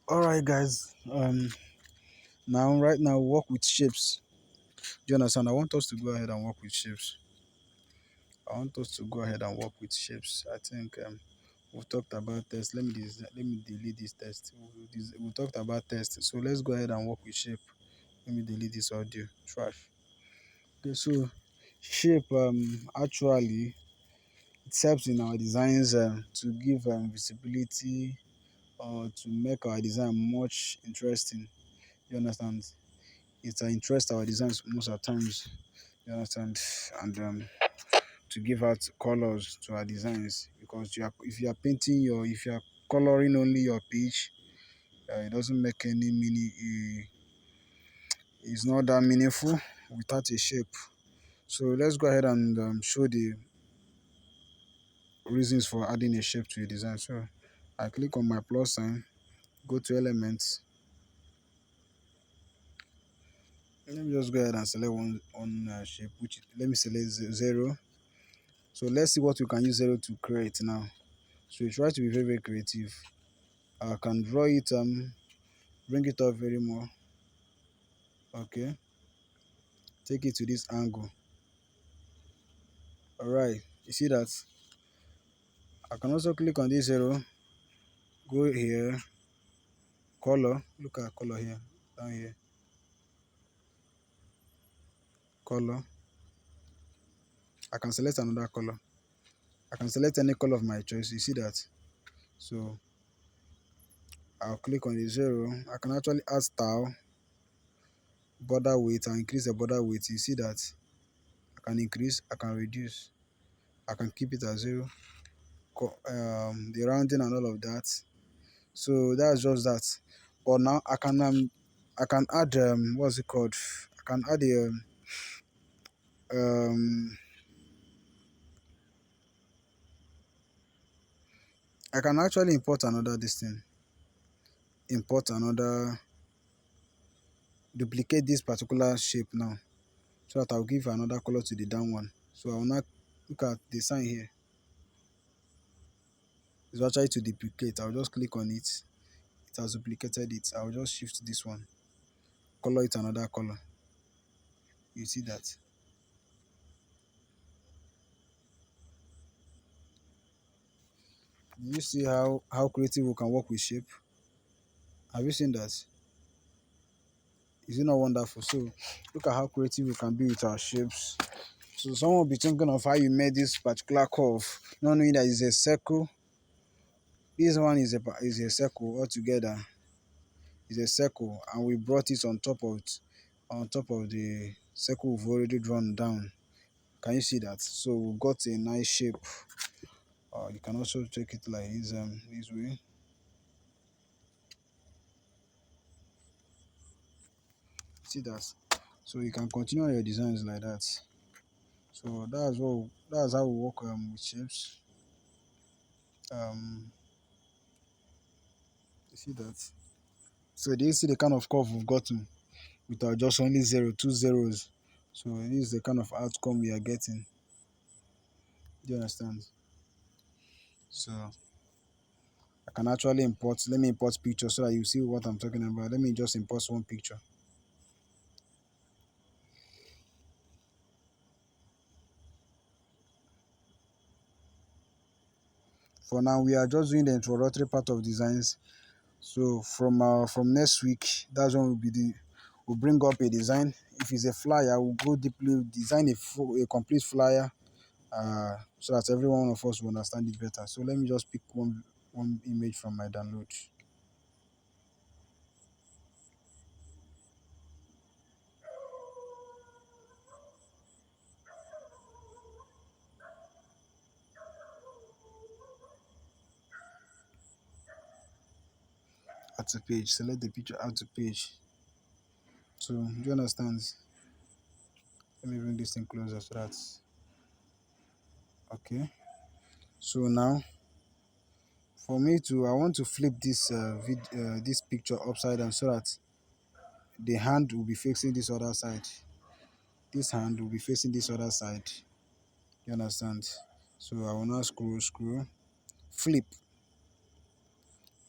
All right, guys. Now right now work with shapes. Do you understand? I want us to go ahead and work with shapes. I want us to go ahead and work with shapes. I think we've talked about tests. Let me delete this test. We talked about tests, so let's go ahead and work with shape. Let me delete this audio. Trash. Okay, so shape actually it helps in our designs to give visibility or to make our design much interesting. You understand? It interests our designs most of the times. You understand? And to give out colors to our designs, because if you are painting if you are coloring only your page, it doesn't make any meaning. It's not that meaningful without a shape. So let's go ahead and show the reasons for adding a shape to a design. So I click on my plus sign, go to elements. Let me just go ahead and select one shape, which let me select zero. So let's see what we can use zero to create now. So you try to be very creative. I can draw it, bring it up very more. Okay, take it to this angle. All right, you see that? I can also click on this arrow, go here, color. Look at color here, down here, color. I can select another color. I can select any color of my choice. You see that? So I'll click on the zero. I can actually add style, border weight, and increase the border weight. You see that? I can increase, I can reduce, I can keep it at zero. The rounding and all of that. So that's just that. But now I can add what's it called? I can add a um I can actually import another this thing. Import another, duplicate this particular shape now, so that I'll give another color to the down one. So I will not look at the sign here. It's actually to duplicate. I'll just click on it. It has duplicated it. I'll just shift this one, color it another color. You see that? Do you see how creative we can work with shape? Have you seen that? Is it not wonderful? So look at how creative we can be with our shapes. So someone will be thinking of how you made this particular curve, not knowing that it's a circle. This one is a circle altogether. It's a circle, and we brought it on top of the circle we've already drawn down. Can you see that? So we got a nice shape. You can also take it like this way. See that? So you can continue your designs like that. So that's how we work with shapes. Um, you see that? So do you see the kind of curve we've gotten without just only two zeros? So this is the kind of outcome we are getting. Do you understand? So I can actually import. Let me import picture so that you see what I'm talking about. Let me just import one picture. For now, we are just doing the introductory part of designs. So from next week, that's when we'll bring up a design. If it's a flyer, we'll go deeply design a complete flyer, so that every one of us will understand it better. So let me just pick one image from my download. Add to page. Select the picture. Add to page. So do you understand? Let me bring this thing closer so that's okay. So now I want to flip this picture upside down so that the hand will be facing this other side. This hand will be facing this other side. You understand? So I will now scroll, flip.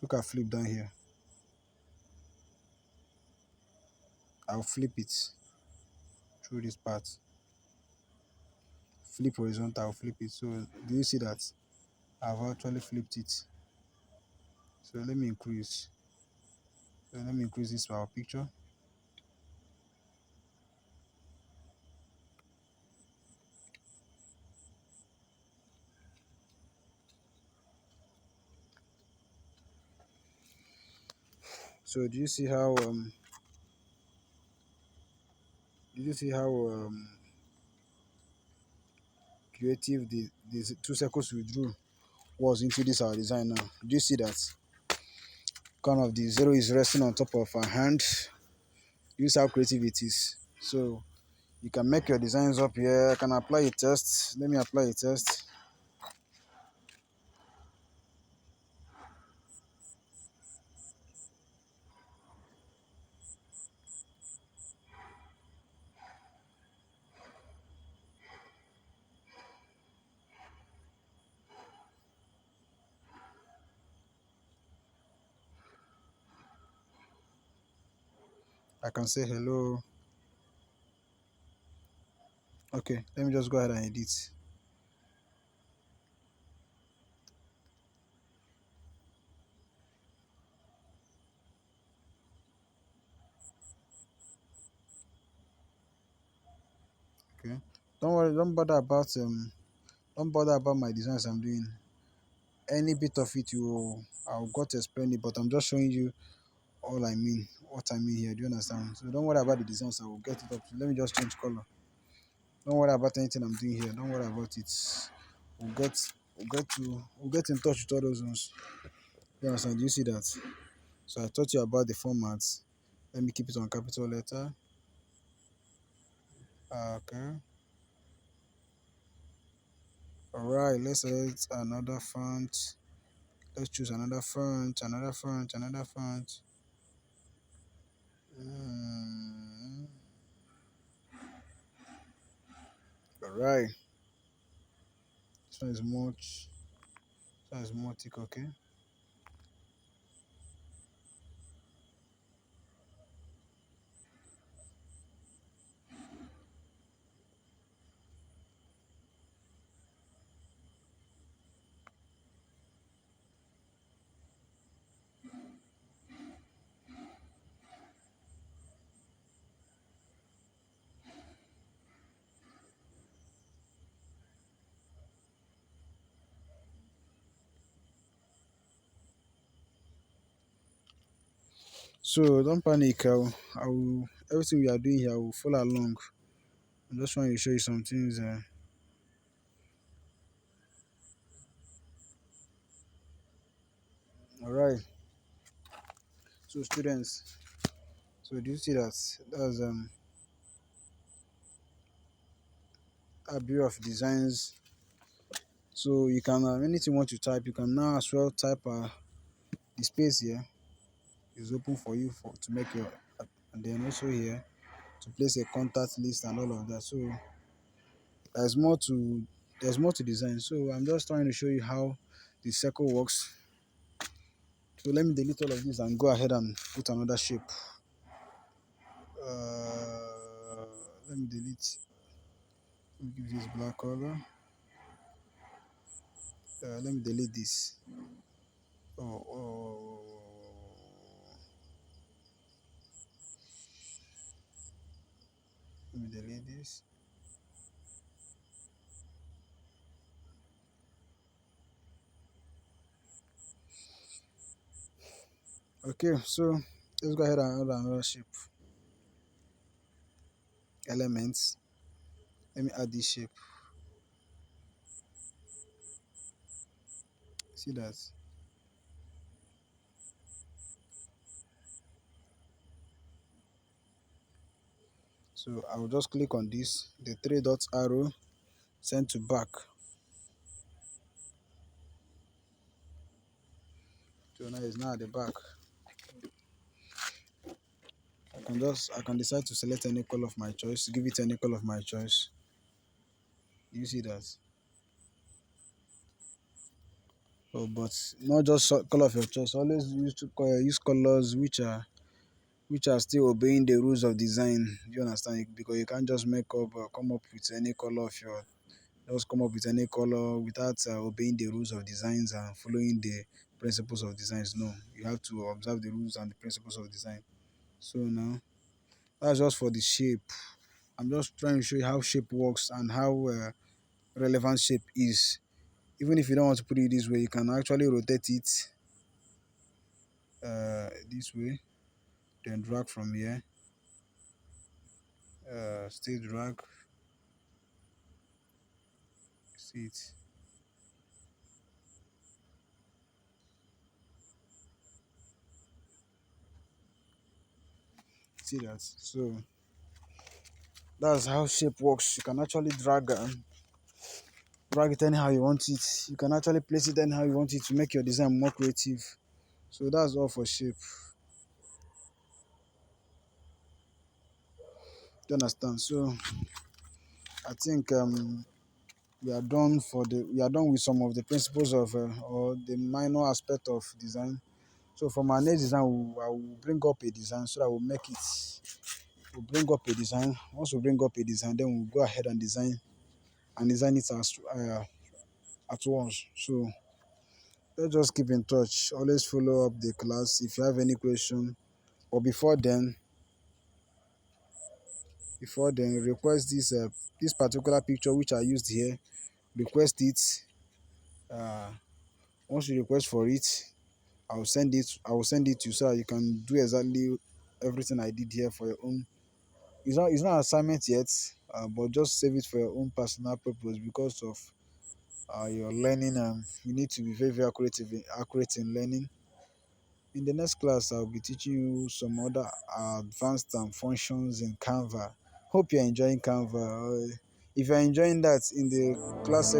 Look at flip down here. I'll flip it through this part. Flip horizontal, I'll flip it. So do you see that I've actually flipped it? So let me increase this for our picture. So do you see how creative the 2 circles we drew was into this our design now? Do you see that kind of the zero is resting on top of our hand? Do you see how creative it is? So you can make your designs up here. I can apply a test. Let me apply a test. I can say hello. Okay, let me just go ahead and edit. Okay, don't worry, don't bother about my designs I'm doing. Any bit of it I'll go to explain it, but I'm just showing you all I mean, what I mean here. Do you understand? So don't worry about the designs. I will get it up. Let me just change color. Don't worry about anything I'm doing here. Don't worry about it. We'll get we'll get in touch with all those ones. You understand? Do you see that? So I taught you about the formats. Let me keep it on capital letter. Okay. All right. Let's select another font. Let's choose another font. Another font. Another font. Mm, all right. This one is much. This one is more thick. Okay. So don't panic. I will everything we are doing here. I will follow along. I'm just trying to show you some things. All right. So students. So do you see that? That's a bureau of designs. So you can anything you want to type, you can now as well type the space here is open for you for to make your and then also here to place a contact list and all of that. So there's more to there's more to design. So I'm just trying to show you how the circle works. So let me delete all of this and go ahead and put another shape. Let me delete. Let me give this black color. Let me delete this. Oh, let me delete this. Okay, so let's go ahead and add another shape. Elements. Let me add this shape. See that? So I will just click on this, the three dots arrow, send to back. So now it's now at the back. I can decide to select any color of my choice, give it any color of my choice. You see that? So, but not just color of your choice. Always use colors which are which are still obeying the rules of design. Do you understand? Because you can't just come up with any color of your just come up with any color without obeying the rules of designs and following the principles of designs. No, you have to observe the rules and the principles of design. So now that's just for the shape. I'm just trying to show you how shape works and how relevant shape is. Even if you don't want to put it this way, you can actually rotate it this way, then drag from here, still drag, see it, see that. So that's how shape works. You can actually drag it anyhow you want it. You can actually place it anyhow you want it to make your design more creative. So that's all for shape. Do you understand? So I think we are done with some of the principles of or the minor aspect of design. So for my next design, I will bring up a design so that we'll make it. We'll bring up a design. Once we bring up a design, then we'll go ahead and design it at once. So let's just keep in touch. Always follow up the class if you have any question. But before then, request this particular picture which I used here. Request it. Uh, Once you request for it, I'll send it. I will send it to you so that you can do exactly everything I did here for your own. It's not an assignment yet, but just save it for your own personal purpose because of your learning. You need to be very very accurate in learning. In the next class, I'll be teaching you some other advanced functions in Canva. Hope you're enjoying Canva. If you're enjoying that in the class